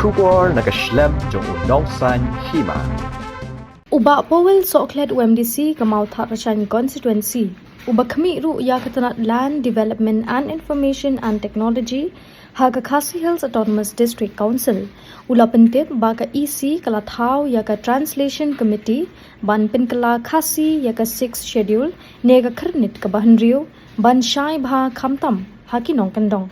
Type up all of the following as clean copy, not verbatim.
Shubor naga Snem jong unongsan Hima. Uba Powell soklet UMDC kamau Tharachan constituency. Uba kami ru ya katanat Land Development and Information and Technology haga Khasi Hills Autonomous District Council. Ula pentip baga EC kala thau ya ka Translation Committee ban Pynkylla Khasi ya ka 6th schedule nega Khyrnit ka Hynriew ban shai bha khamtam haki nong kandong.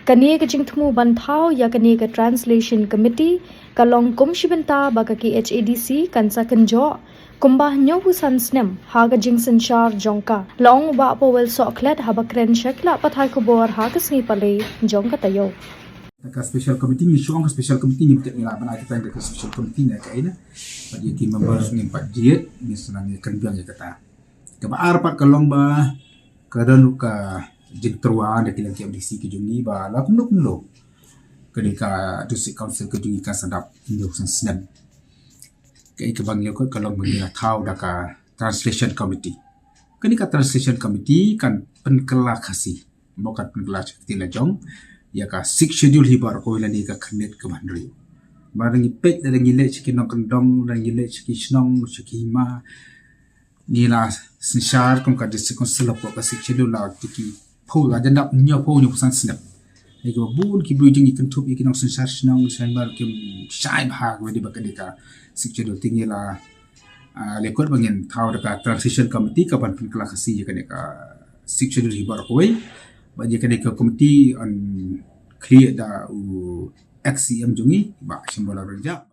Kaniga Jingkynjoh ban thau ya kaniga Translation Committee kalong kumshibenta baga ki HADC kansa Jingkynjoh kumbah nyobusan Snem haga Jingkynjoh jongka long ba Powell soklet habakren shakla pathai kubor haga sngi pale jongka tayo. Ka special committee ni syong special committee ni betul lah mana kita ada special committee ni kaina bagi team members ni 4 jiat ni senang kan biang kata ke baar pak kalong ba kadan ka jintruan de kilang KMDC ke jungi ba la kumlo kedika district council ke jungi ka sadap Hynriew Snem ke bang yo kalong bagi thau da ka translation committee kedika translation committee kan Pynkylla Khasi bukan Pynkylla Chakti Lajong ya ka 6 schedule hibar ko ilani ka Khyrnit ka Hynriew barang ipek da ngile chikin kondong da ngile chikisnong chikima nila sinshar kum ka district council po ka 6 schedule la tiki Powell agenda nyo po nyo san Snem ai ko bun ki breeding ikan tup ikin sinshar snong sanbar kim shai bhag wedi bakadika 6 schedule tingila lekor bangin thau da ka transition committee ka ban Pynkylla Khasi ya ka 6 schedule hibar ko bagi kedai komiti on clear da XCM jungi ba simbola raja